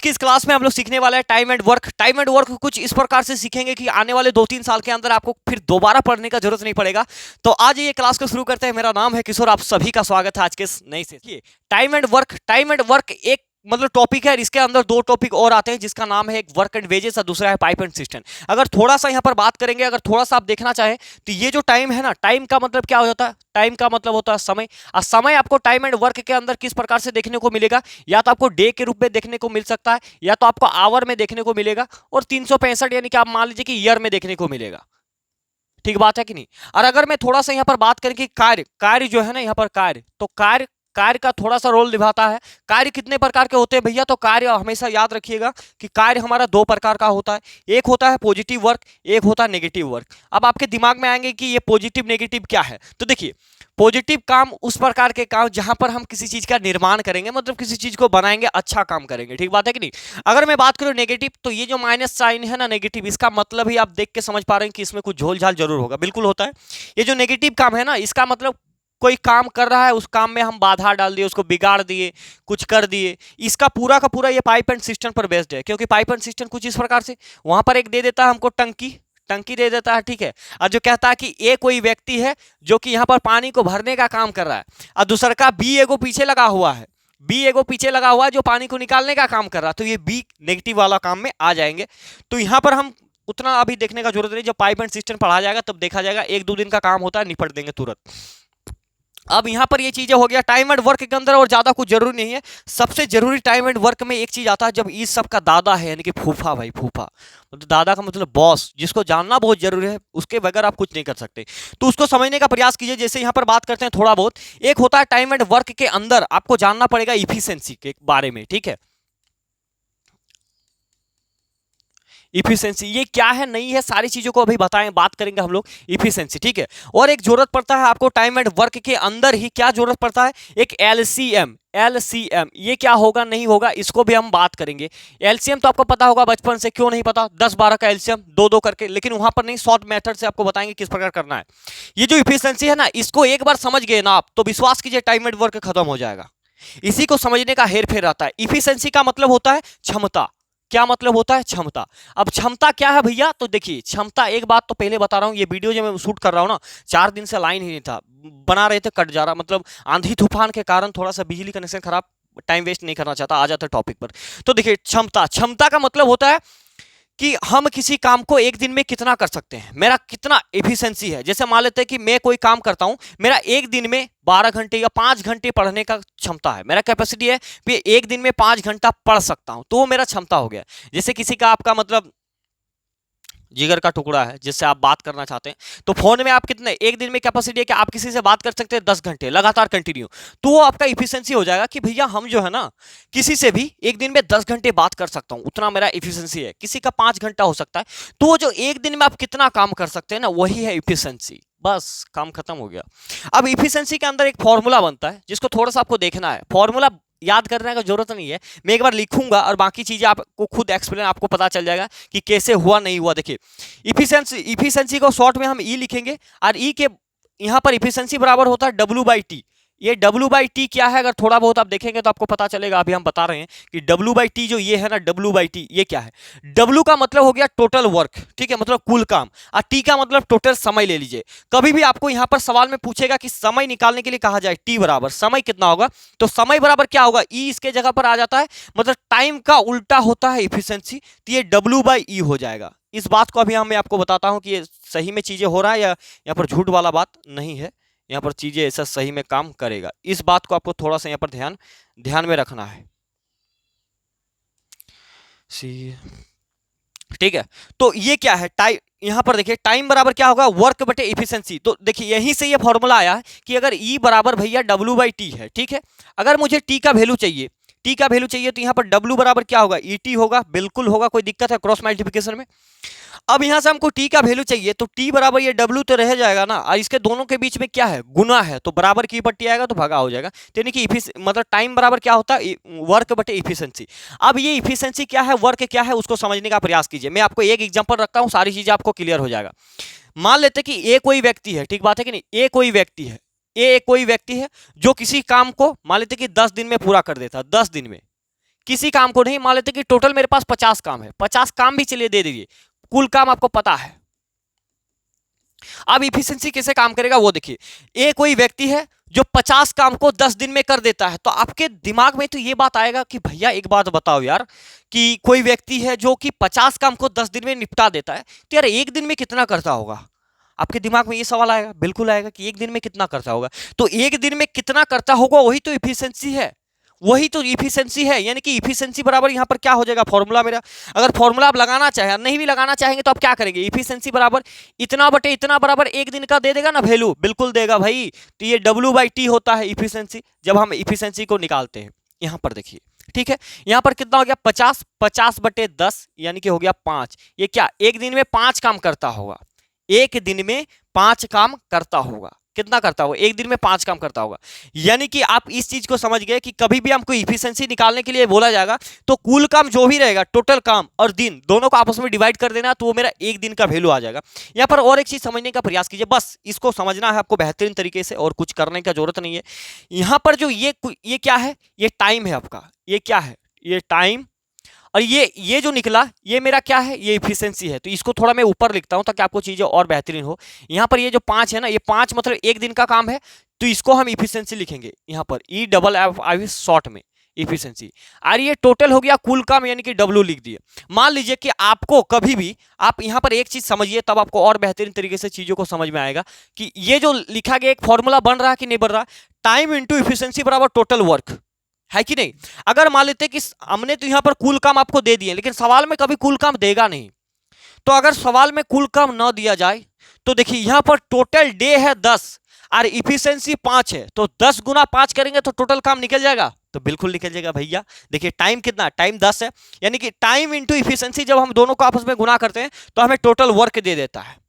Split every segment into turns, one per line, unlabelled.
की इस क्लास में हम लोग सीखने वाला है time and work. Time and work कुछ इस प्रकार से सीखेंगे कि आने वाले 2-3 साल के अंदर आपको फिर दोबारा पढ़ने का जरूरत नहीं पड़ेगा। तो आज ये क्लास को शुरू करते हैं। मेरा नाम है किशोर, आप सभी का स्वागत है आज के इस नई से। Time and work, time and work एक मतलब टॉपिक है। इसके अंदर दो टॉपिक और आते हैं जिसका नाम है एक वर्क एंड वेजेस और दूसरा है पाइप एंड सिस्टम। अगर थोड़ा सा यहाँ पर बात करेंगे, अगर थोड़ा सा आप देखना चाहें तो ये जो टाइम है ना, टाइम का मतलब क्या हो जाता है? टाइम का मतलब होता है समय। और समय आपको टाइम एंड वर्क के अंदर किस प्रकार से देखने को मिलेगा? या तो आपको डे के रूप में देखने को मिल सकता है, या तो आपको आवर में देखने को मिलेगा, और 365 यानी कि आप मान लीजिए कि ईयर में देखने को मिलेगा। ठीक बात है कि नहीं? और अगर मैं थोड़ा सा यहाँ पर बात करें कि कार्य, कार्य जो है ना यहाँ पर कार्य, तो कार्य, कार्य का थोड़ा सा रोल निभाता है। कार्य कितने प्रकार के होते हैं भैया? तो कार्य हमेशा याद रखिएगा कि कार्य हमारा दो प्रकार का होता है। एक होता है पॉजिटिव वर्क, एक होता है नेगेटिव वर्क। अब आपके दिमाग में आएंगे कि ये पॉजिटिव नेगेटिव क्या है। तो देखिए, पॉजिटिव काम उस प्रकार के काम जहां पर हम किसी चीज का निर्माण करेंगे, मतलब किसी चीज को बनाएंगे, अच्छा काम करेंगे। ठीक बात है कि नहीं? अगर मैं बात करूं नेगेटिव, तो ये जो माइनस साइन है ना नेगेटिव, इसका मतलब ही आप देख के समझ पा रहे हैं कि इसमें कुछ झोल झाल जरूर होगा। बिल्कुल होता है। ये जो नेगेटिव काम है ना, इसका मतलब कोई काम कर रहा है, उस काम में हम बाधा डाल दिए, उसको बिगाड़ दिए, कुछ कर दिए। इसका पूरा का पूरा ये पाइप एंड सिस्टम पर बेस्ड है, क्योंकि पाइप एंड सिस्टम कुछ इस प्रकार से वहां पर एक दे देता है हमको टंकी, टंकी दे देता है, ठीक है। और जो कहता है कि ए कोई व्यक्ति है जो कि यहाँ पर पानी को भरने का काम कर रहा है, और दूसरा का बी एगो पीछे लगा हुआ है, बी एगो पीछे लगा हुआ है जो पानी को निकालने का काम कर रहा है। तो ये बी नेगेटिव वाला काम में आ जाएंगे। तो यहाँ पर हम उतना अभी देखने का जरूरत नहीं, जब पाइप एंड सिस्टम पढ़ा जाएगा तब देखा जाएगा। 1-2 दिन का काम होता है, निपट देंगे तुरंत। अब यहाँ पर ये चीजें हो गया टाइम एंड वर्क के अंदर, और ज्यादा कुछ जरूरी नहीं है। सबसे जरूरी टाइम एंड वर्क में एक चीज आता है, जब इस सब का दादा है यानी कि फूफा, भाई फूफा मतलब दादा का मतलब बॉस, जिसको जानना बहुत जरूरी है, उसके बगैर आप कुछ नहीं कर सकते। तो उसको समझने का प्रयास कीजिए। जैसे यहाँ पर बात करते हैं थोड़ा बहुत, एक होता है टाइम एंड वर्क के अंदर आपको जानना पड़ेगा इफिशियंसी के बारे में, ठीक है। इफिशियंसी ये क्या है, नहीं है, सारी चीजों को अभी बताएं, बात करेंगे हम लोग इफिशियंसी, ठीक है। और एक जरूरत पड़ता है आपको टाइम एंड वर्क के अंदर ही, क्या जरूरत पड़ता है? एक एलसीएम। एलसीएम ये क्या होगा, नहीं होगा, इसको भी हम बात करेंगे। एलसीएम तो आपको पता होगा बचपन से, क्यों नहीं पता? 10-12 का एलसीएम, दो दो करके, लेकिन वहां पर नहीं, शॉर्ट मेथड से आपको बताएंगे किस प्रकार करना है। ये जो इफिशियंसी है ना, इसको एक बार समझ गए ना आप, तो विश्वास कीजिए टाइम एंड वर्क खत्म हो जाएगा। इसी को समझने का हेर फेर आता है। इफिशियंसी का मतलब होता है क्षमता। क्या मतलब होता है? क्षमता। अब क्षमता क्या है भैया? तो देखिए, क्षमता, एक बात तो पहले बता रहा हूं, ये वीडियो जो मैं शूट कर रहा हूं ना, 4 दिन से लाइन ही नहीं था, बना रहे थे, कट जा रहा, मतलब आंधी तूफान के कारण थोड़ा सा बिजली कनेक्शन खराब। टाइम वेस्ट नहीं करना चाहता, आ जाता टॉपिक पर। तो देखिए, क्षमता, क्षमता का मतलब होता है कि हम किसी काम को एक दिन में कितना कर सकते हैं, मेरा कितना एफिशिएंसी है। जैसे मान लेते हैं कि मैं कोई काम करता हूं, मेरा एक दिन में 12 घंटे या 5 घंटे पढ़ने का क्षमता है, मेरा कैपेसिटी है कि एक दिन में 5 घंटा पढ़ सकता हूं, तो वो मेरा क्षमता हो गया। जैसे किसी का आपका मतलब जिगर का टुकड़ा है जिससे आप बात करना चाहते हैं, तो फोन में आप कितने एक दिन में कैपेसिटी है कि आप किसी से बात कर सकते हैं 10 घंटे लगातार कंटिन्यू, तो वो आपका इफिशियंसी हो जाएगा कि भैया हम जो है ना, किसी से भी एक दिन में 10 घंटे बात कर सकता हूं, उतना मेरा इफिशियंसी है। किसी का 5 घंटा हो सकता है, तो वो जो एक दिन में आप कितना काम कर सकते हैं ना, वही है इफिशियंसी। बस काम खत्म हो गया। अब इफिशियंसी के अंदर एक फॉर्मूला बनता है, जिसको थोड़ा सा आपको देखना है। फॉर्मूला याद करने का जरूरत नहीं है, मैं एक बार लिखूंगा और बाकी चीजें आपको खुद एक्सप्लेन, आपको पता चल जाएगा कि कैसे हुआ नहीं हुआ। देखिए, इफिशियंसी, इफिशियंसी को शॉर्ट में हम ई लिखेंगे, और ई के यहाँ पर इफिशियंसी बराबर होता है W/T। ये W/T क्या है, अगर थोड़ा बहुत आप देखेंगे तो आपको पता चलेगा। अभी हम बता रहे हैं कि W/T जो ये है ना, W/T ये क्या है? W का मतलब हो गया टोटल वर्क, ठीक है, मतलब कुल काम, और T का मतलब टोटल समय ले लीजिए। कभी भी आपको यहाँ पर सवाल में पूछेगा कि समय निकालने के लिए कहा जाए T बराबर समय कितना होगा, तो समय बराबर क्या होगा? E इसके जगह पर आ जाता है, मतलब टाइम का उल्टा होता है इफिशियंसी, तो ये W/E हो जाएगा। इस बात को अभी मैं आपको बताता हूँ कि ये सही में चीजें हो रहा है या यहाँ पर झूठ वाला बात नहीं है, यहाँ पर चीजें ऐसा सही में काम करेगा। इस बात को आपको थोड़ा सा यहाँ पर ध्यान में रखना है। ठीक है, तो ये क्या है? टाइम, यहां पर देखिए टाइम बराबर क्या होगा? वर्क बटे इफिशियंसी। तो देखिए यहीं से ये फॉर्मूला आया है कि अगर ई बराबर भैया W/T है, ठीक है, अगर मुझे टी का वैल्यू चाहिए, टी का वैल्यू चाहिए, तो यहाँ पर W बराबर क्या होगा? ET होगा। बिल्कुल होगा, कोई दिक्कत है क्रॉस मल्टीप्लिकेशन में? अब यहां से हमको टी का वैल्यू चाहिए, तो टी बराबर ये W तो रह जाएगा ना, और इसके दोनों के बीच में क्या है? गुना है, तो बराबर की पट्टी आएगा तो भागा हो जाएगा। तो यानी कि मतलब टाइम बराबर क्या होता है? वर्क बटे इफिशियंसी। अब ये इफिशियंसी क्या है, वर्क क्या है, उसको समझने का प्रयास कीजिए। मैं आपको एक एग्जांपल रखता हूं, सारी चीजें आपको क्लियर हो जाएगा। मान लेते कि ए कोई व्यक्ति है, ठीक बात है कि नहीं? ए कोई व्यक्ति है, ए कोई व्यक्ति है जो किसी काम को मान लेते कि 10 दिन में पूरा कर देता, 10 दिन में किसी काम को नहीं, मान लेते कि टोटल मेरे पास 50 काम है, 50 काम भी चलिए दे दीजिए, कुल काम आपको पता है। अब इफिशिएंसी कैसे काम करेगा वो देखिए, एक कोई व्यक्ति है जो 50 काम को 10 दिन में कर देता है, तो आपके दिमाग में तो ये बात आएगा कि भैया एक बात बताओ यार, कि कोई व्यक्ति है जो कि 50 काम को 10 दिन में निपटा देता है, तो यार एक दिन में कितना करता होगा? आपके दिमाग में ये सवाल आएगा, बिल्कुल आएगा कि एक दिन में कितना करता होगा। तो एक दिन में कितना करता होगा वही तो इफिशिएंसी है, वही तो इफिशिएंसी है। यानी कि इफिशिएंसी बराबर यहाँ पर क्या हो जाएगा, फॉर्मूला मेरा, अगर फॉर्मूला आप लगाना चाहे, नहीं भी लगाना चाहेंगे तो आप क्या करेंगे, इफिशिएंसी बराबर इतना बटे इतना बराबर एक दिन का दे देगा ना वैल्यू, बिल्कुल देगा भाई। तो ये W/T होता है इफिशिएंसी, जब हम इफिशिएंसी को निकालते हैं। यहाँ पर देखिए, ठीक है, यहाँ पर कितना हो गया 50, 50/10 यानी कि हो गया 5। ये क्या एक दिन में 5 काम करता होगा, एक दिन में 5 काम करता होगा, कितना करता होगा, एक दिन में 5 काम करता होगा। यानी कि आप इस चीज को समझ गए कि कभी भी हमको इफिशिएंसी निकालने के लिए बोला जाएगा तो कुल काम जो भी रहेगा, टोटल काम और दिन दोनों को आपस में डिवाइड कर देना, तो वो मेरा एक दिन का वैल्यू आ जाएगा। यहाँ पर और एक चीज समझने का प्रयास कीजिए, बस इसको समझना है आपको बेहतरीन तरीके से, और कुछ करने का जरूरत नहीं है। यहाँ पर जो ये क्या है, ये टाइम है आपका, ये क्या है, ये टाइम, और ये जो निकला ये मेरा क्या है, ये इफिशिएंसी है। तो इसको थोड़ा मैं ऊपर लिखता हूं ताकि आपको चीजें और बेहतरीन हो। यहाँ पर ये जो 5 है ना, ये 5 मतलब एक दिन का काम है, तो इसको हम इफिशिएंसी लिखेंगे यहाँ पर EFF शॉर्ट में इफिशिएंसी। और ये टोटल हो गया कुल काम, यानी कि W लिख दिए। मान लीजिए कि आपको कभी भी, आप यहाँ पर एक चीज समझिए तब आपको और बेहतरीन तरीके से चीजों को समझ में आएगा कि ये जो लिखा गया एक फॉर्मूला बन रहा है कि नहीं बन रहा, टाइम इंटू इफिशिएंसी बराबर टोटल वर्क, है कि नहीं। अगर मान लेते कि हमने तो यहां पर कुल काम आपको दे दिए, लेकिन सवाल में कभी कुल काम देगा नहीं, तो अगर सवाल में कुल काम न दिया जाए तो देखिए यहां पर टोटल डे है 10 और इफिशिएंसी 5 है, तो 10 गुना 5 करेंगे तो टोटल काम निकल जाएगा, तो बिल्कुल निकल जाएगा भैया। देखिए टाइम कितना, टाइम 10 है, यानी कि टाइम इंटू इफिशिएंसी जब हम दोनों को आपस में गुना करते हैं तो हमें टोटल वर्क दे देता है।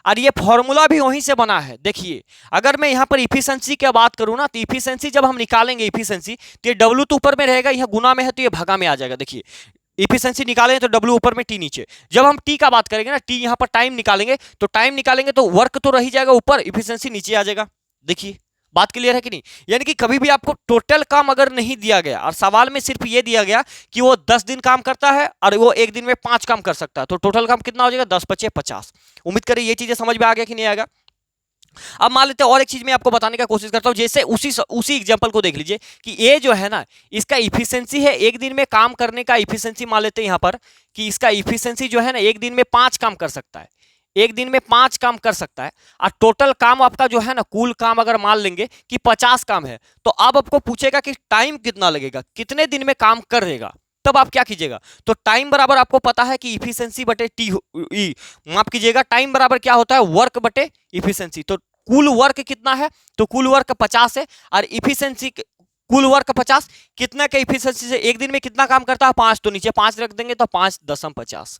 और ये फॉर्मूला भी वहीं से बना है। देखिए अगर मैं यहाँ पर इफिशिएंसी की बात करूँ ना, तो इफिशिएंसी जब हम निकालेंगे इफिशिएंसी, तो ये W तो ऊपर में रहेगा, यहाँ गुना में है तो ये भागा में आ जाएगा। देखिए इफिशिएंसी निकालेंगे तो W ऊपर में T नीचे। जब हम T का बात करेंगे ना, T यहाँ पर टाइम निकालेंगे, तो टाइम निकालेंगे तो वर्क तो रह जाएगा ऊपर, इफिशिएंसी नीचे आ जाएगा। देखिए बात क्लियर है कि नहीं। यानी कि कभी भी आपको टोटल काम अगर नहीं दिया गया और सवाल में सिर्फ ये दिया गया कि वो 10 दिन काम करता है और वो एक दिन में 5 काम कर सकता है, तो टोटल काम कितना हो जाएगा, 10×5 = 50। उम्मीद करें ये चीजें समझ में आ गया कि नहीं आएगा। अब मान लेते हैं और एक चीज मैं आपको बताने का कोशिश करता हूं, जैसे उसी एग्जांपल को देख लीजिए कि ये जो है ना, इसका इफिशिएंसी है एक दिन में काम करने का इफिशिएंसी, मान लेते हैं यहां पर कि इसका इफिशिएंसी जो है ना एक दिन में 5 काम कर सकता है, एक दिन में 5 काम कर सकता है। और टोटल काम आपका जो है ना, कुल काम अगर मान लेंगे कि 50 काम है, तो अब आपको पूछेगा कि टाइम कितना लगेगा, कितने दिन में काम करेगा, तब आप क्या कीजिएगा, तो टाइम बराबर आपको पता है कि इफिशिएंसी बटे टी, माफ कीजिएगा, टाइम बराबर क्या होता है, वर्क बटे इफिशिएंसी। तो कुल वर्क कितना है, तो कुल वर्क 50 है, और इफिशिएंसी कुल वर्क 50, कितना के इफिशिएंसी से एक दिन में कितना काम करता है 5, तो नीचे 5 रख देंगे तो 5.50।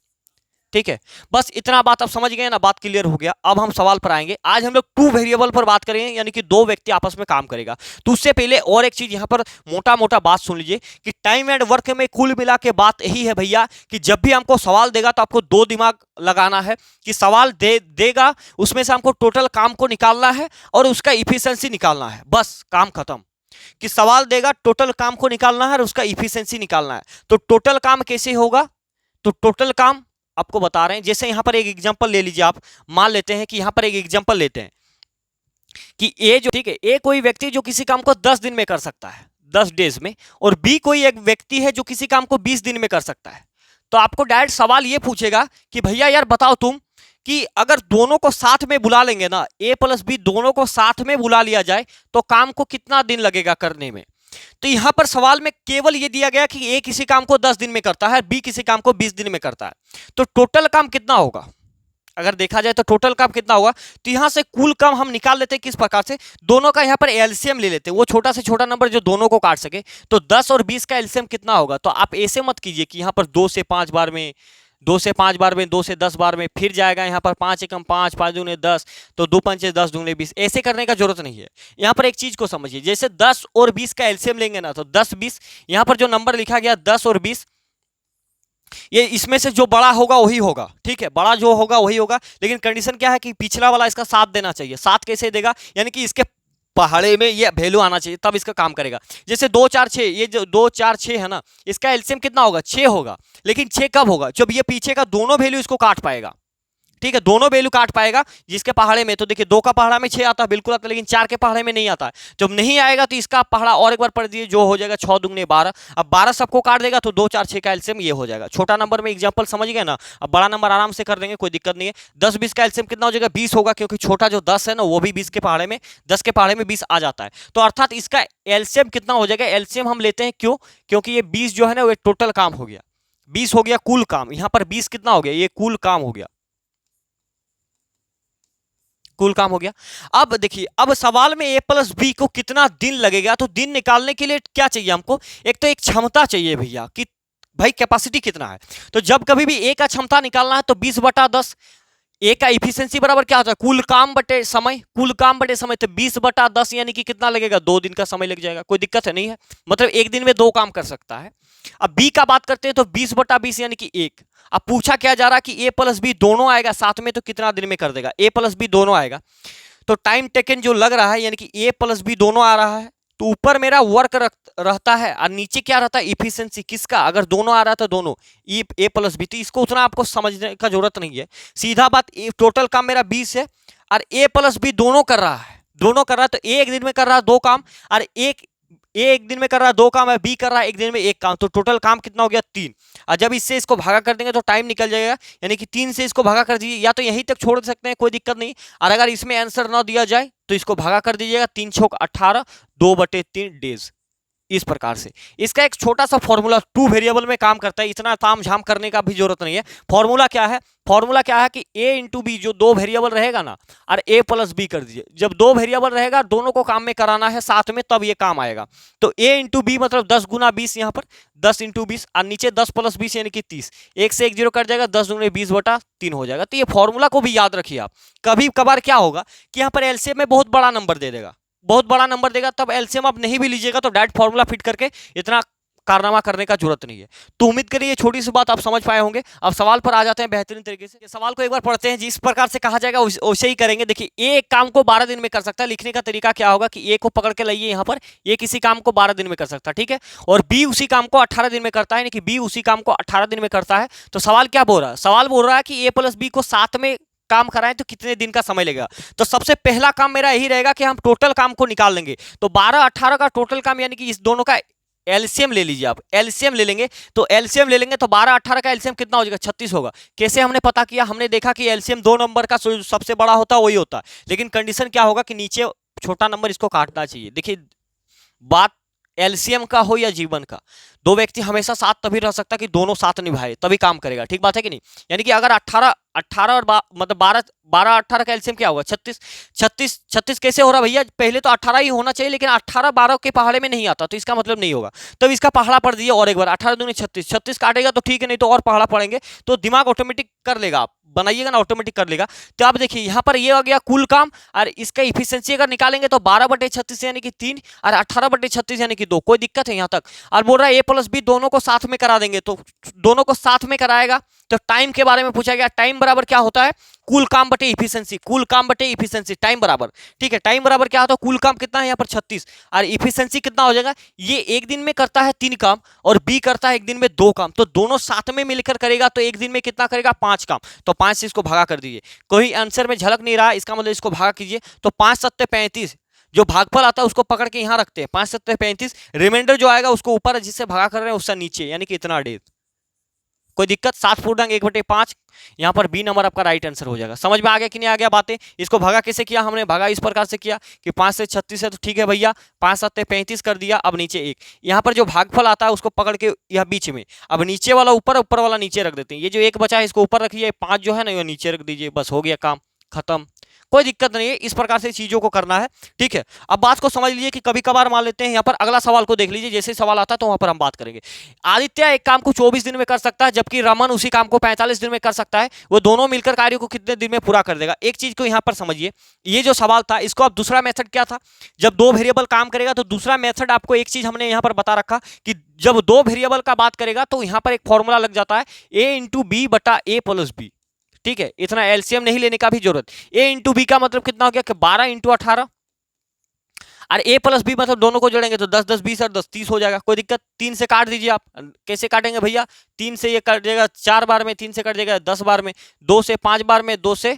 ठीक है, बस इतना बात आप समझ गए ना, बात क्लियर हो गया। अब हम सवाल पर आएंगे। आज हम लोग 2 वेरिएबल पर बात करेंगे, यानी कि 2 व्यक्ति आपस में काम करेगा। तो उससे पहले और एक चीज यहाँ पर मोटा मोटा बात सुन लीजिए कि टाइम एंड वर्क में कुल मिला के बात यही है भैया कि जब भी हमको सवाल देगा तो आपको 2 दिमाग लगाना है कि सवाल देगा उसमें से हमको टोटल काम को निकालना है और उसका इफिशिएंसी निकालना है, बस काम खत्म। कि सवाल देगा टोटल काम को निकालना है और उसका इफिशिएंसी निकालना है। तो टोटल काम कैसे होगा, तो टोटल काम आपको बता रहे हैं। जैसे यहां पर एक एग्जांपल ले लीजिए, आप मान लेते हैं कि यहां पर एक एग्जांपल लेते हैं कि ए जो, ठीक है, ए कोई व्यक्ति जो किसी काम को 10 दिन में कर सकता है, 10 डेज में, और बी कोई एक व्यक्ति है जो किसी काम को 20 दिन में कर सकता है। तो आपको डायरेक्ट सवाल ये पूछेगा कि भैया यार बताओ तुम कि अगर दोनों को साथ में बुला लेंगे ना, ए प्लस बी दोनों को साथ में बुला लिया जाए तो काम को कितना दिन लगेगा करने में। तो यहां पर सवाल में केवल ये दिया गया कि ए किसी काम को 10 दिन में करता है, बी किसी काम को 20 दिन में करता है। तो टोटल काम कितना होगा, अगर देखा जाए तो टोटल काम कितना होगा, तो यहां से कुल काम हम निकाल लेते हैं किस प्रकार से, दोनों का यहां पर एलसीएम ले लेते हैं, वो छोटा से छोटा नंबर जो दोनों को काट सके। तो 10 और 20 का एलसीएम कितना होगा, तो आप ऐसे मत कीजिए कि यहां पर 2 से 5 बार में, 2 से 5 बार में, 2 से 10 बार में, फिर जाएगा यहाँ पर 5 एकम 5, 5 दूने 10, तो 2 पंचे 10, दूने 20, ऐसे करने का जरूरत नहीं है। यहाँ पर एक चीज को समझिए, जैसे 10 और 20 का एलसीएम लेंगे ना, तो 10 20, यहाँ पर जो नंबर लिखा गया 10 और 20, ये इसमें से जो बड़ा होगा वही होगा, ठीक है, बड़ा जो होगा वही होगा। लेकिन कंडीशन क्या है कि पिछला वाला इसका 7 देना चाहिए। 7 कैसे देगा, यानी कि इसके पहाड़े में ये वैल्यू आना चाहिए, तब इसका काम करेगा। जैसे 2 4 6, ये जो 2 4 6 है ना, इसका एलसीएम कितना होगा? 6 होगा। लेकिन 6 कब होगा? जब ये पीछे का दोनों वैल्यू इसको काट पाएगा। ठीक है, दोनों वैल्यू काट पाएगा जिसके पहाड़े में। तो देखिए 2 का पहाड़ा में 6 आता है, बिल्कुल आता है, लेकिन 4 के पहाड़े में नहीं आता है। जब नहीं आएगा तो इसका पहाड़ा और एक बार पढ़ दीजिए, जो हो जाएगा 6 दूगने 12। अब 12 सबको काट देगा तो 2 4 6 का एलसीएम ये हो जाएगा। छोटा नंबर में एग्जांपल समझ गए ना। अब बड़ा नंबर आराम से कर देंगे, कोई दिक्कत नहीं है। 10 20 का एलसीएम कितना हो जाएगा? 20 होगा, क्योंकि छोटा जो 10 है ना वो भी 20 के पहाड़े में, 10 के पहाड़े में 20 आ जाता है। तो अर्थात इसका एलसीएम कितना हो जाएगा? एलसीएम हम लेते हैं क्यों? क्योंकि ये 20 जो है ना वो टोटल काम हो गया, 20 हो गया कुल काम। यहां पर 20 कितना हो गया? ये कुल काम हो गया, कुल काम हो गया। अब देखिए, अब सवाल में a प्लस बी को कितना दिन लगेगा, तो दिन निकालने के लिए क्या चाहिए हमको? एक तो एक क्षमता चाहिए भैया, कि भाई कैपेसिटी कितना है। तो जब कभी भी a का क्षमता निकालना है तो 20/10। ए का इफिशियंसी बराबर क्या होता है? कुल काम बटे समय, कुल काम बटे समय। तो 20/10 यानी कि कितना लगेगा? 2 दिन का समय लग जाएगा। कोई दिक्कत है नहीं है, मतलब एक दिन में 2 काम कर सकता है। अब बी का बात करते हैं तो 20/20 यानी कि 1। अब पूछा क्या जा रहा है कि ए प्लस बी दोनों आएगा साथ में, तो कितना दिन में कर देगा? ए प्लस बी दोनों आएगा तो टाइम टेकन जो लग रहा है, यानी कि ए प्लस बी दोनों आ रहा है, तो ऊपर मेरा वर्क रहता है और नीचे क्या रहता है? इफिशियंसी। किसका? अगर दोनों आ रहा था दोनों, ए प्लस बी, तो इसको उतना आपको समझने का जरूरत नहीं है। सीधा बात, टोटल काम मेरा 20 है और ए प्लस बी दोनों कर रहा है, दोनों कर रहा है। तो ए एक दिन में कर रहा है 2 काम, और एक दिन में कर रहा है 2 काम है, बी कर रहा है एक दिन में 1 काम। तो टोटल काम कितना हो गया? 3। और जब इससे इसको भागा कर देंगे तो टाइम निकल जाएगा, यानी कि 3 से इसको भागा कर दीजिए, या तो यहीं तक छोड़ सकते हैं, कोई दिक्कत नहीं। और अगर इसमें आंसर ना दिया जाए तो इसको भागा कर दीजिएगा, 3 छोक 18, 2/3 डेज। इस प्रकार से इसका एक छोटा सा फॉर्मूला 2 वेरिएबल में काम करता है, इतना ताम झाम करने का भी जरूरत नहीं है। फॉर्मूला क्या है? फॉर्मूला क्या है कि a इंटू बी, जो 2 वेरिएबल रहेगा ना, और a प्लस बी कर दीजिए। जब 2 वेरिएबल रहेगा, दोनों को काम में कराना है साथ में, तब ये काम आएगा। तो a इंटू बी मतलब 10 गुना 20, यहाँ पर 10 इंटू 20, और नीचे 10 प्लस 20 यानी कि 30। 1 से 1 0 कट जाएगा, 10 दूनी 20/3 हो जाएगा। तो ये फॉर्मूला को भी याद रखिए आप। कभी कभार क्या होगा कि यहाँ पर एलसीएम में बहुत बड़ा नंबर दे देगा, बहुत बड़ा नंबर देगा, तब एलसीएम आप नहीं भी लीजिएगा तो डायरेक्ट फॉर्मूला फिट करके इतना कारनामा करने का जरूरत नहीं है। तो उम्मीद करिए छोटी सी बात आप समझ पाए होंगे। अब सवाल पर आ जाते हैं बेहतरीन तरीके से। सवाल को एक बार पढ़ते हैं, जिस प्रकार से कहा जाएगा वैसे ही करेंगे। देखिए, ए एक काम को 12 दिन में कर सकता है। लिखने का तरीका क्या होगा कि ए को पकड़ के लाइए यहाँ पर, ये किसी काम को 12 दिन में कर सकता है, ठीक है। और बी उसी काम को 18 दिन में करता है, यानी कि बी उसी काम को 18 दिन में करता है। तो सवाल क्या बोल रहा है? सवाल बोल रहा है कि ए प्लस बी को साथ में काम कराएं तो कितने दिन का समय लगेगा। तो सबसे पहला काम मेरा यही रहेगा कि हम टोटल काम को निकाल लेंगे। तो 12 18 का टोटल काम, यानी कि इस दोनों का एलसीएम ले लीजिए आप। एलसीएम ले लेंगे तो 12 18 का एलसीएम कितना हो जाएगा? 36 होगा। कैसे हमने पता किया? हमने देखा कि एलसीएम 2 नंबर का सबसे बड़ा होता है वही होता है, लेकिन कंडीशन क्या होगा कि नीचे छोटा नंबर इसको काटना चाहिए। देखिए, बात एलसीएम का हो या जीवन का, 2 व्यक्ति हमेशा साथ तभी रह सकता है कि दोनों साथ निभाए, तभी काम करेगा। ठीक बात है कि नहीं? यानी कि अगर 18 और मतलब 12 18 का एलसीएम क्या होगा? 36 कैसे हो रहा भैया? पहले तो 18 ही होना चाहिए, लेकिन 18 12 के पहाड़े में नहीं आता, तो इसका मतलब नहीं होगा। तब इसका पहाड़ा पढ़ दीजिए और एक बार, 18 दूनी 36 काटेगा तो ठीक है, नहीं तो और पहाड़ा पढ़ेंगे तो दिमाग ऑटोमेटिक कर लेगा। आप बनाइएगा ना, ऑटोमेटिक कर लेगा। तो आप देखिए यहाँ पर ये हो गया कुल काम, और इसका इफिशियंसी अगर निकालेंगे तो 12/36 यानी कि 3, और 18/36 यानी कि 2। कोई दिक्कत है यहाँ तक? और बोल रहा है ए प्लस बी दोनों को साथ में करा देंगे, तो दोनों को साथ में कराएगा। तो टाइम के बारे में पूछा गया, टाइम बराबर क्या होता है? कुल काम बटे इफिशियंसी, कुल काम बटे इफिशियंसी, टाइम बराबर। ठीक है, टाइम बराबर क्या होता है? कुल काम कितना है यहाँ पर? 36, और इफिशियंसी कितना हो जाएगा? ये एक दिन में करता है 3 काम और बी करता है एक दिन में 2 काम, तो दोनों साथ में मिलकर करेगा तो एक दिन में कितना करेगा? 5 काम। तो 5 से इसको भागा कर दीजिए। कोई आंसर में झलक नहीं रहा, इसका मतलब इसको भागा कीजिए। तो 5 7 35, जो भागफल आता है उसको पकड़ के यहाँ रखते हैं, 5 7 35। रिमाइंडर जो आएगा उसको ऊपर जिससे भागा कर रहे हैं उससे नीचे, यानी कि इतना डेज। कोई दिक्कत? 7/1/5, यहाँ पर बी नंबर आपका राइट आंसर हो जाएगा। समझ में आ गया कि नहीं आ गया बातें? इसको भागा कैसे किया हमने? भागा इस प्रकार से किया कि 5 से 36 है तो ठीक है भैया, 5 7 35 कर दिया। अब नीचे 1, यहाँ पर जो भागफल आता है उसको पकड़ के यह बीच में, अब नीचे वाला ऊपर, ऊपर वाला नीचे रख देते हैं। ये जो 1 बचा है इसको ऊपर रखिए, 5 जो है ना ये नीचे रख दीजिए, बस हो गया काम खत्म। कोई दिक्कत नहीं है, इस प्रकार से चीजों को करना है। ठीक है, अब बात को समझ लीजिए कि कभी कभार मान लेते हैं यहाँ पर अगला सवाल को देख लीजिए, जैसे सवाल आता है तो वहां पर हम बात करेंगे। आदित्य एक काम को 24 दिन में कर सकता है, जबकि रमन उसी काम को 45 दिन में कर सकता है। वो दोनों मिलकर कार्य को कितने दिन में पूरा कर देगा? एक चीज को यहाँ पर समझिए, ये जो सवाल था इसको आप दूसरा मेथड क्या था? जब 2 वेरिएबल काम करेगा तो दूसरा मेथड आपको एक चीज हमने यहाँ पर बता रखा कि जब 2 वेरिएबल का बात करेगा तो यहाँ पर एक फॉर्मूला लग जाता है a इंटू बी बटा a प्लस बी। ठीक है, इतना एलसीएम नहीं लेने का भी जरूरत। a इंटू बी का मतलब कितना हो गया कि 12 इंटू 18, और a प्लस बी मतलब दोनों को जोड़ेंगे तो 10 10 20 और 10 30 हो जाएगा, कोई दिक्कत। 3 से काट दीजिए आप, कैसे काटेंगे भैया, 3 से ये कट जाएगा 4 बार में, 3 से कट जाएगा 10 बार में, 2 से 5 बार में, 2 से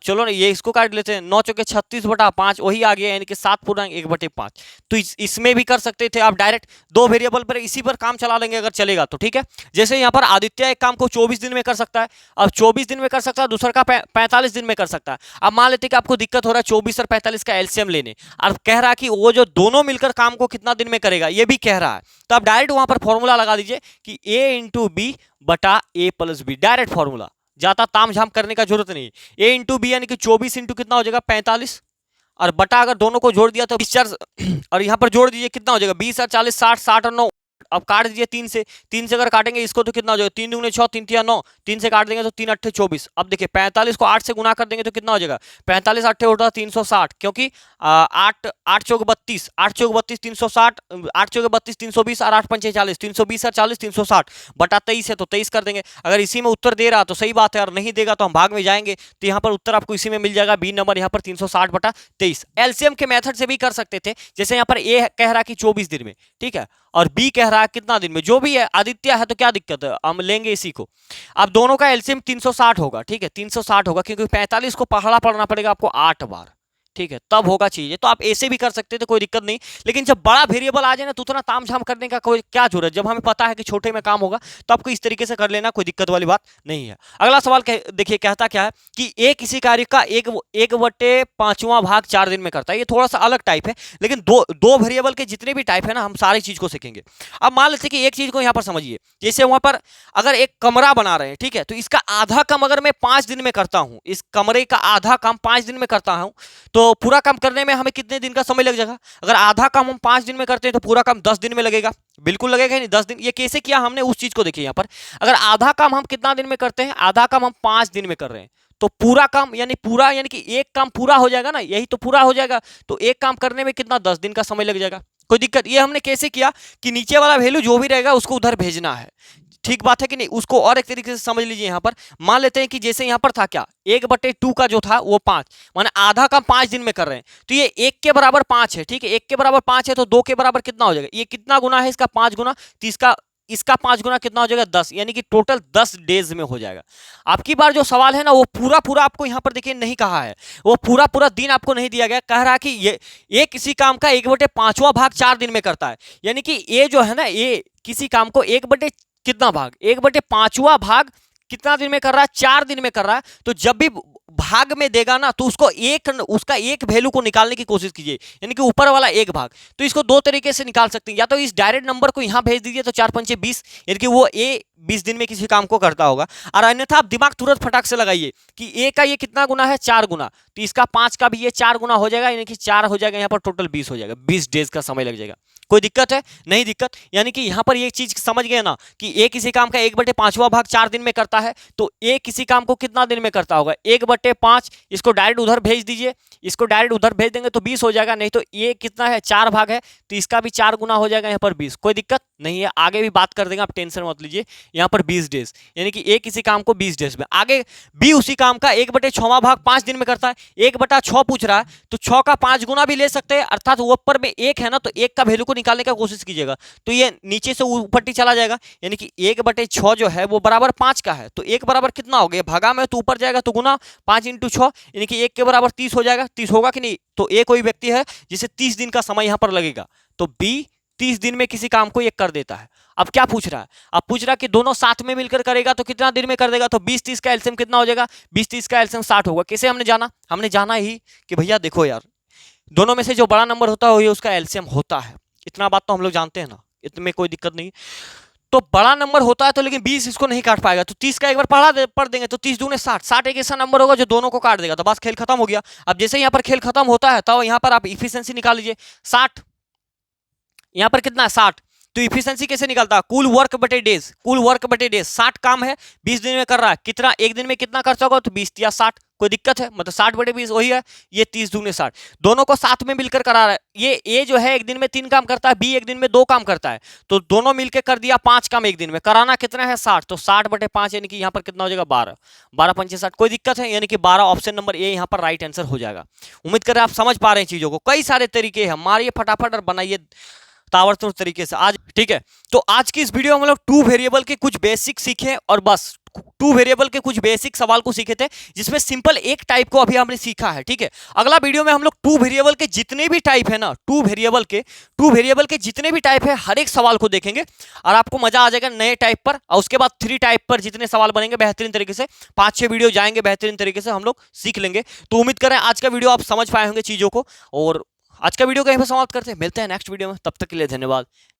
चलो ना ये इसको काट लेते हैं, 9 चौके 36/5 वही आ गया, यानी कि 7/1/5। तो इसमें भी कर सकते थे आप डायरेक्ट, दो वेरिएबल पर इसी पर काम चला लेंगे अगर चलेगा तो, ठीक है। जैसे यहाँ पर आदित्य एक काम को 24 दिन में कर सकता है, अब 24 दिन में कर सकता है, दूसरा का 45 दिन में कर सकता है। अब मान लेते कि आपको दिक्कत हो रहा है 24 और 45 का एलसीएम लेने, और कह रहा है कि वो जो दोनों मिलकर काम को कितना दिन में करेगा ये भी कह रहा है, तो आप डायरेक्ट वहां पर फॉर्मूला लगा दीजिए कि a इंटू बी बटा a plus B, direct formula, ज्यादा ताम झाम करने का जरूरत नहीं। a इंटू बी यानी कि 24 इंटू कितना हो जाएगा 45, और बटा अगर दोनों को जोड़ दिया तो 20 और यहाँ पर जोड़ दीजिए कितना हो जाएगा 20 और 40 60 60 और 9, अब काट दीजिए 3 से, 3 से अगर काटेंगे इसको तो कितना हो जाएगा 3 दूने 6 3 तिया 9, 3 से काट देंगे तो 3 8 24। अब देखिए 45 को 8 से गुना कर देंगे तो कितना हो जाएगा 45 8 होता 360, क्योंकि 8 8 चौक 32, 8 चौक 32 360, 8 चौक 32 320 और 8 पंचे 40, 320 और 40 360 बटा 23 है तो 23 कर देंगे। अगर इसी में उत्तर दे रहा तो सही बात है, और नहीं देगा तो हम भाग में जाएंगे, तो यहाँ पर उत्तर आपको इसी में मिल जाएगा, बी नंबर यहाँ पर 360 बटा 23। एलसीएम के मेथड से भी कर सकते थे, जैसे यहाँ पर ए कह रहा है कि 24 दिन में, ठीक है, और बी कह रहा है कितना दिन में, जो भी है आदित्य है तो क्या दिक्कत है, हम लेंगे इसी को। अब दोनों का एलसीएम 360 होगा, ठीक है 360 होगा, क्योंकि 45 को पहाड़ा पढ़ना पड़ेगा आपको 8 बार, ठीक है, तब होगा चीज। तो आप ऐसे भी कर सकते थे, कोई दिक्कत नहीं, लेकिन जब बड़ा वेरिएबल आ जाए ना तो उतना तामझाम करने का कोई क्या जरूरत, जब हमें पता है कि छोटे में काम होगा तो आपको इस तरीके से कर लेना, कोई दिक्कत वाली बात नहीं है। अगला सवाल देखिए कहता क्या है कि एक किसी कार्य का 1/5वां भाग 4 दिन में करता है, ये थोड़ा सा अलग टाइप है, लेकिन दो वेरिएबल के जितने भी टाइप है ना हम सारी चीज को सीखेंगे। अब मान लेते कि एक चीज को यहाँ पर समझिए, जैसे वहां पर अगर एक कमरा बना रहे हैं, ठीक है, तो इसका आधा काम अगर मैं 5 दिन में करता हूं, इस कमरे का आधा काम 5 दिन में करता हूं, तो पूरा काम करने में हमें कितने दिन का समय लग जाएगा। अगर आधा काम हम 5 दिन में करते हैं तो पूरा काम 10 दिन में लगेगा, बिल्कुल लगेगा नहीं 10 दिन। ये कैसे किया हमने उस चीज को देखिए, यहाँ पर अगर आधा काम हम कितना दिन में करते हैं, आधा काम हम 5 दिन में कर रहे हैं, तो पूरा काम यानी कि एक काम पूरा हो जाएगा ना, यही तो पूरा हो जाएगा, तो एक काम करने में कितना 10 दिन का समय लग जाएगा, कोई दिक्कत। ये हमने कैसे किया कि नीचे वाला वैल्यू जो भी रहेगा उसको उधर भेजना है, ठीक बात है कि नहीं। उसको और एक तरीके से समझ लीजिए, यहाँ पर मान लेते हैं कि जैसे यहाँ पर था क्या 1/2 का जो था वो 5, माने आधा काम 5 दिन में कर रहे हैं, तो ये 1 के बराबर 5 है, ठीक है, 1 के बराबर 5 है, तो 2 के बराबर कितना हो जाएगा, ये कितना गुना है इसका 5 गुना, तो इसका 5 गुना कितना हो जाएगा 10, यानी कि टोटल 10 डेज में हो जाएगा। आपकी बार जो सवाल है ना वो पूरा आपको यहाँ पर देखिए नहीं कहा है, वो पूरा दिन आपको नहीं दिया गया, कह रहा है कि ये किसी काम का 1/5वां भाग 4 दिन में करता है, यानी कि ये जो है ना ये किसी काम को 1 कितना भाग 1/5वां भाग कितना दिन में कर रहा है 4 दिन में कर रहा है। तो जब भी भाग में देगा ना तो उसका एक वैल्यू को निकालने की कोशिश कीजिए, यानी कि ऊपर वाला एक भाग। तो इसको दो तरीके से निकाल सकते हैं, या तो इस डायरेक्ट नंबर को यहां भेज दीजिए तो 4 पंचे 20, यानी कि वो ए 20 दिन में किसी काम को करता होगा, और अन्यथा आप दिमाग तुरंत फटाक से लगाइए कि ए का ये कितना गुना है 4 गुना, तो इसका 5 का भी ये 4 गुना हो जाएगा, यानी कि 4 हो जाएगा, यहाँ पर टोटल 20 हो जाएगा, 20 डेज का समय लग जाएगा। कोई दिक्कत है नहीं दिक्कत, यानी कि यहां पर ये चीज समझ गए ना कि ए किसी काम का 1/5वां भाग 4 दिन में करता है, तो ए किसी काम को कितना दिन में करता होगा 1/5, इसको डायरेक्ट उधर भेज दीजिए, इसको डायरेक्ट उधर भेज देंगे तो 20 हो जाएगा, नहीं तो ये कितना है 4 भाग है तो इसका भी 4 गुना हो जाएगा यहाँ पर 20। कोई दिक्कत नहीं है, आगे भी बात कर देंगे, आप टेंशन मत लीजिए। यहाँ पर 20 डेज, यानी कि ए किसी काम को 20 डेज में, आगे बी उसी काम का 1/6वां भाग 5 दिन में करता है, 1/6 पूछ रहा है तो 6 का 5 गुना भी ले सकते हैं, अर्थात ऊपर में 1 है ना तो 1 का वैल्यू को निकालने का कोशिश कीजिएगा, तो ये नीचे से ऊपर चला जाएगा, यानी कि 1/6 जो है वो बराबर 5 का है, तो 1 बराबर कितना हो गया भागा में तो ऊपर जाएगा तो गुना 5 × 6, यानी कि 1 के बराबर 30 हो जाएगा। 30 होगा कि नहीं, तो ए कोई व्यक्ति है जिसे 30 दिन का समय यहां पर लगेगा, तो बी 30 दिन में किसी काम को ये कर देता है। अब क्या पूछ रहा है, अब पूछ रहा है कि दोनों साथ में मिलकर करेगा तो कितना दिन में कर देगा, तो 20-30 का एलसीएम कितना हो जाएगा 20-30 का एलसीएम 60 होगा। कैसे हमने जाना ही कि भैया देखो यार दोनों में से जो बड़ा नंबर होता है उसका एलसीएम होता है, इतना बात तो हम लोग जानते हैं ना, इतने कोई दिक्कत नहीं। तो बड़ा नंबर होता है तो लेकिन 20 इसको नहीं काट पाएगा, तो 30 का एक बार पढ़ देंगे तो 30 दूने 60, 60 एक ऐसा नंबर होगा जो दोनों को काट देगा, तो बस खेल खत्म हो गया। अब जैसे यहाँ पर खेल खत्म होता है तो यहाँ पर आप इफिशिएंसी निकाल लीजिए 60, यहाँ पर कितना है 60, तो इफिशिएंसी कैसे निकलता है, कुल वर्क बटे डेज, कुल वर्क बटे डेज, 60 काम है 20 दिन में कर रहा है, कितना एक दिन में कितना खर्चा होगा, तो 20 या 60, कोई दिक्कत है, मतलब 60 बटे 20 वही है, ये 30 दूनी 60, दोनों को साथ में मिलकर करा रहा है। ये ए जो है एक दिन में 3 काम करता है, बी एक दिन में 2 काम करता है, तो दोनों मिलकर कर दिया 5 काम एक दिन में, कराना कितना है 60, तो 60 बटे 5 यानी कि यहाँ पर कितना हो जाएगा 12, 12 पंचे 60, कोई दिक्कत है, यानी कि 12 ऑप्शन नंबर ए यहाँ पर राइट आंसर हो जाएगा। उम्मीद कर रहे हैं आप समझ पा रहे हैं चीजों को, कई सारे तरीके हैं, मारिए फटाफट और बनाइए ताबड़तोड़ तरीके से आज, ठीक है। तो आज की इस वीडियो में हम लोग 2 वेरिएबल के कुछ बेसिक सीखे और बस 2 वेरिएबल के कुछ बेसिक सवाल को सीखे थे, जिसमें सिंपल एक टाइप को अभी हमने सीखा है, ठीक है। अगला वीडियो में हम लोग 2 वेरिएबल के जितने भी टाइप है ना, 2 वेरिएबल के जितने भी टाइप है हर एक सवाल को देखेंगे और आपको मजा आ जाएगा नए टाइप पर, और उसके बाद 3 टाइप पर जितने सवाल बनेंगे बेहतरीन तरीके से 5-6 वीडियो जाएंगे, बेहतरीन तरीके से हम लोग सीख लेंगे। तो उम्मीद करें आज का वीडियो आप समझ पाए होंगे चीजों को, और आज का वीडियो कहीं पर समाप्त करते हैं, मिलते हैं नेक्स्ट वीडियो में, तब तक के लिए धन्यवाद।